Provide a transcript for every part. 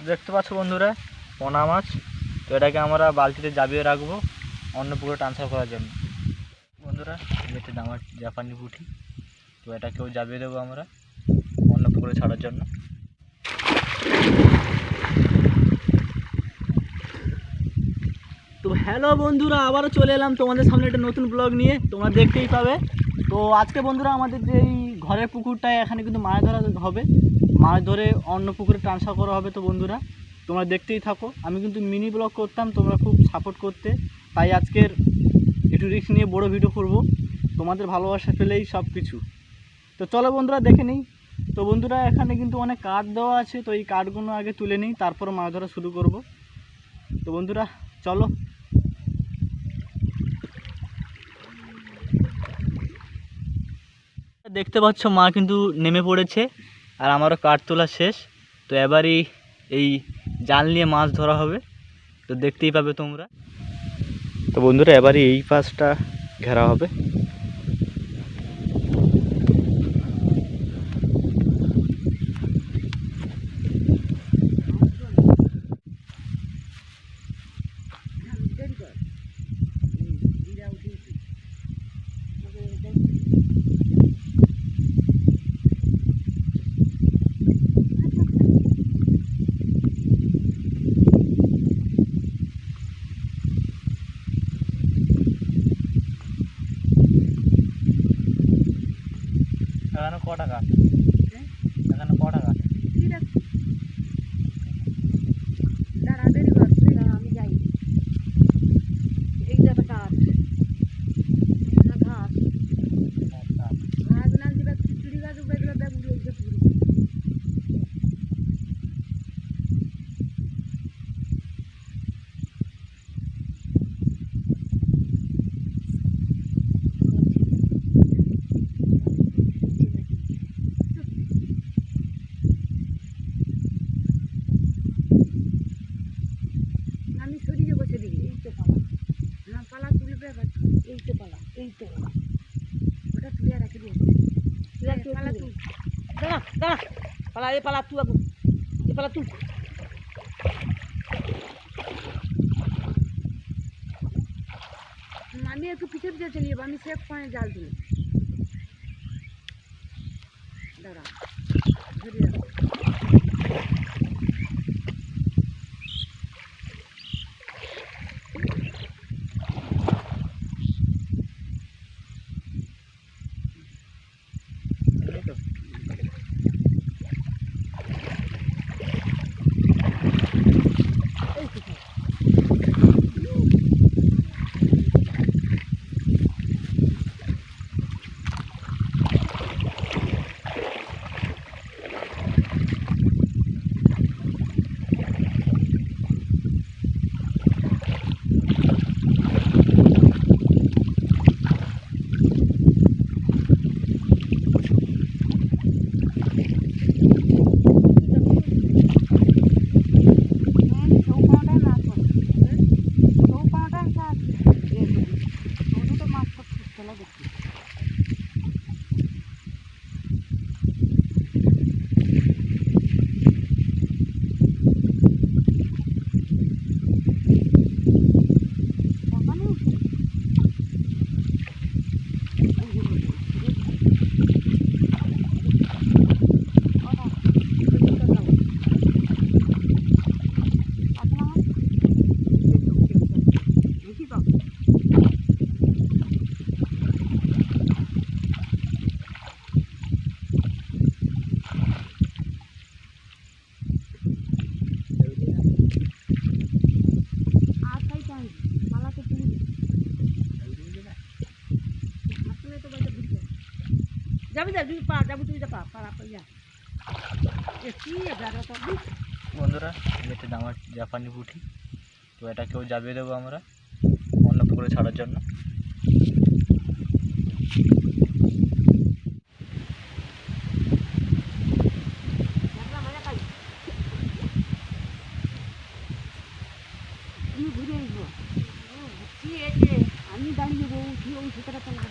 দেখতে পাচ্ছ বন্ধুরা পোনা মাছ। তো এটাকে আমরা বালতিতে জাবিয়ে রাখবো অন্য পুকুরে ট্রান্সফার করার জন্য। বন্ধুরা এতে আমার জাপানি পুঁটি, তো এটাকেও জাবিয়ে দেবো আমরা অন্য পুকুরে ছাড়ার জন্য। তো হ্যালো বন্ধুরা, আবারও চলে এলাম তোমাদের সামনে একটা নতুন ব্লগ নিয়ে, তোমরা দেখতেই পাবে। তো আজকে বন্ধুরা আমাদের যে এই ঘরের পুকুরটায় এখানে কিন্তু মাছ ধরা হবে, মাছ ধরে অন্য পুকুরে ট্রান্সফার করা হবে। তো বন্ধুরা তোমরা দেখতেই থাকো। আমি কিন্তু মিনি ব্লগ করতাম, তোমরা খুব সাপোর্ট করতে, তাই আজকের একটু রিস্ক নিয়ে বড় ভিডিও করব। তোমাদের ভালোবাসা পেলেই সব কিছু। তো চলো বন্ধুরা দেখে নিই। তো বন্ধুরা এখানে কিন্তু অনেক কাঠ দেওয়া আছে, তো এই কাঠগুলো আগে তুলে নিই, তারপর মাছ ধরা শুরু করব। তো বন্ধুরা চলো। দেখতে পাচ্ছ মা কিন্তু নেমে পড়েছে, আর আমারও কাঠ তোলা শেষ। তো এবারই এই জাল নিয়ে মাছ ধরা হবে, তো দেখতেই পাবে তোমরা। তো বন্ধুরা এবারই এই পাশটা ঘেরা হবে। এখানে কটা কাঠ, এখানে কটা কাঠ। আমি যাই এই যাবে কাঠ ঘাস ঘাস না দিবে চুড়ি গাছ উপরে গেলে দেখ উড়ে উঠে পুরো। আমি সরিয়ে বসে দিই এই তো পালা, হ্যাঁ পালা তুলবে এই তো পালা, এই তো ওটা তুলে রাখি দিয়ে পালা তুল দাঁড়া দাঁড়া পালা এই পালা তুই আগু এই পালা তুল। আমি একটু পিছিয়ে পিছিয়ে চলে যাবো, আমি সেফ পয়েন্ট জাল দিই। দাঁড়া ধরে রাখো। যাবি যা তুই পা যাবি তুই যা পা পারা যা কি জায়গা তো বন্ধুরা এতে আমার জাপানি পুঁটি, তো এটাকেও জাবিয়ে দেবো আমরা অন্য পুকুরে ছাড়ার জন্য। ঘুরে আসবো আমি দাঁড়িয়ে যাবো উঠি ওই সেটা তো না।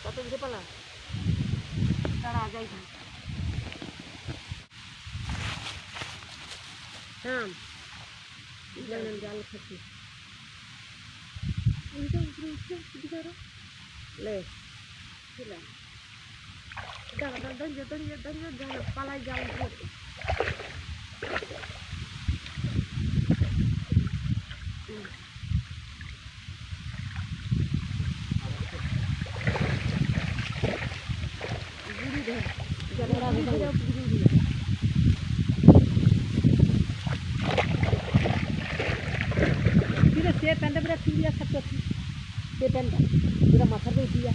কত দিতে পালা তারা যাই হ্যাঁ জাল খাচ্ছি লে পালাই জাল সে প্যান্টটা পুরো ক্লিয়ার থাকতে সে প্যান্টটা পুরো মাথার দিয়ে দিয়া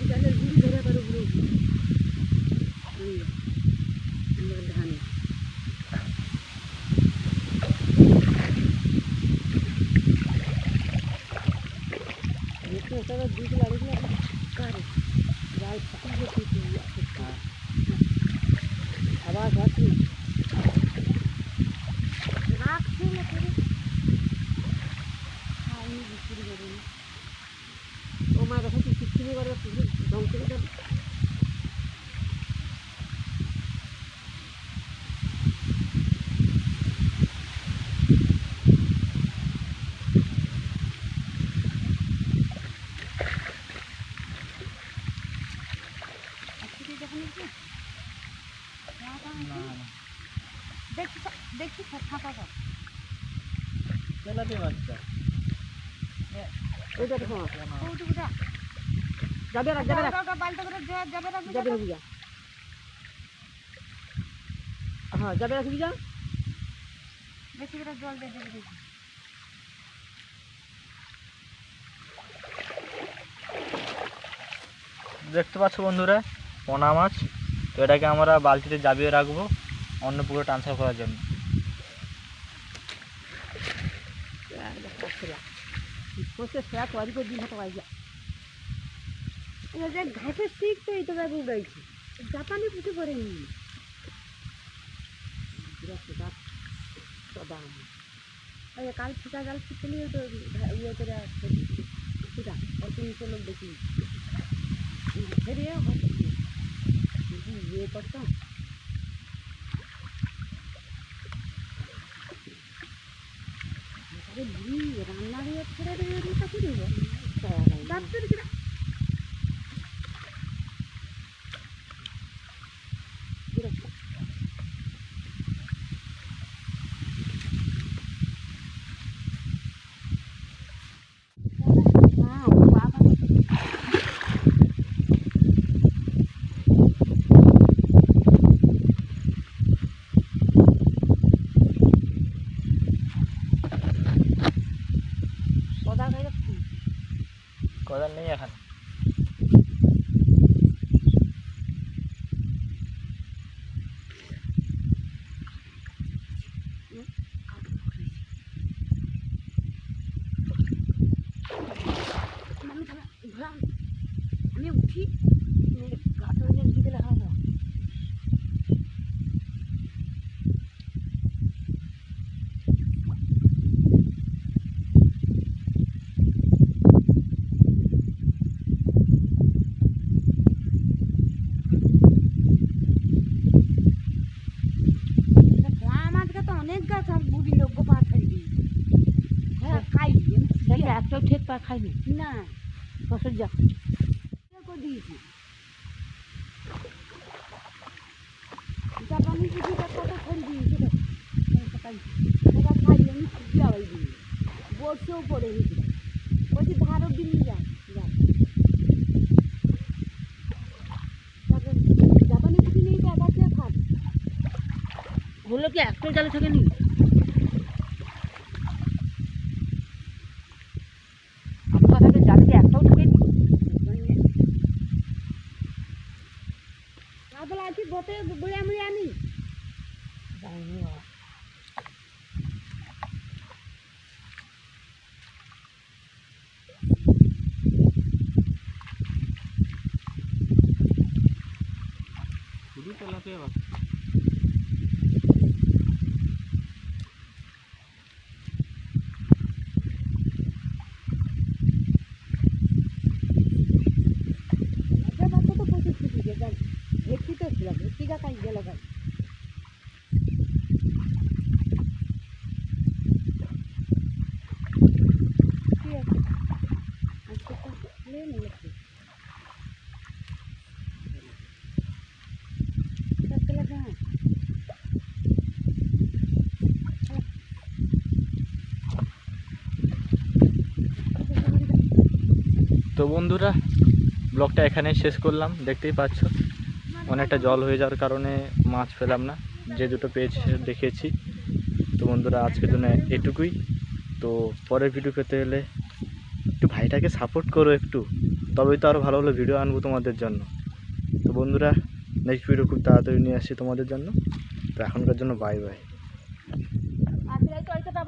জালের গুড়ি ধরে পারো পুরো ধানে দুধ লাগছিল কারে জাল ফাটিয়ে আবার রাখছি রাখছি না করে আমি বিক্রি করি ও মা দেখো কি কিচ্ছু করে দম করে যাবে দেখছি দেখছি ফাঁকা তেলাপিয়া বাচ্চা ওইটা দেখো ওইটা যাবে রাখ যাবে রাখ বালটা করে যাবে রাখ যাবে রাখ যা হ্যাঁ যাবে রাখ যা বেশি করে জল দিয়ে দিবি দেখতে পাচ্ছ বন্ধুরা পোনা মাছ, তো এটাকে আমরা বালতিতে জাবিয়ে রাখবো অন্য পুকুরে ট্রান্সফার করার জন্য। ঘাসের শিখ তো এই তো ব্যাগ উড়াইছে জাপানি পুঁতে পড়েনি কাল ফিটা জাল ফিরতে নিয়ে তো ইয়ে করে ফিটা তিনশো লোক দেখি ফেরিয়ে ইয়ে করতাম রান্না দিয়ে ছেড়ে দিয়ে কি দেবো ডাক্তার কিনা কোদাল নেই এখন। আমি উঠি গাছের দিকে লেখা হবে একটাও ঠেক পা খাইনি না ফসল যা দিয়েছি জাপানি পুঁজিটা কত খাই দিয়েছি খাই আমি খুবই আওয়াজ দিই বসেও পড়ে গেছি বলছি ধারও দিন যা জাপানি পুঁজি নেই তো একা খাট হলো কি একটাও জালে থাকেনি আছি বতে বলে আমি আনি জানি তেলাপিয়া মাছ। আচ্ছা বাচ্চা তো প্রচুর ছুটি গেছে ভেটকি তো ছিল ভেটকিটা কাজ গেল কাজ ঠিক আছে আজকে তো প্লেন এলেছে হ্যাঁ তো বন্ধুরা ব্লগটা এখানেই শেষ করলাম। দেখতেই পাচ্ছ অনেকটা জল হয়ে যাওয়ার কারণে মাছ পেলাম না, যে দুটো পেয়েছি সেটা দেখিয়েছি। তো বন্ধুরা আজকের জন্য এটুকুই। তো পরের ভিডিও পেতে হলে একটু ভাইটাকে সাপোর্ট করো একটু, তবেই তো আরও ভালো ভালো ভিডিও আনবো তোমাদের জন্য। তো বন্ধুরা নেক্সট ভিডিও খুব তাড়াতাড়ি নিয়ে আসছি তোমাদের জন্য। তো এখনকার জন্য বাই বাই। আজকে তো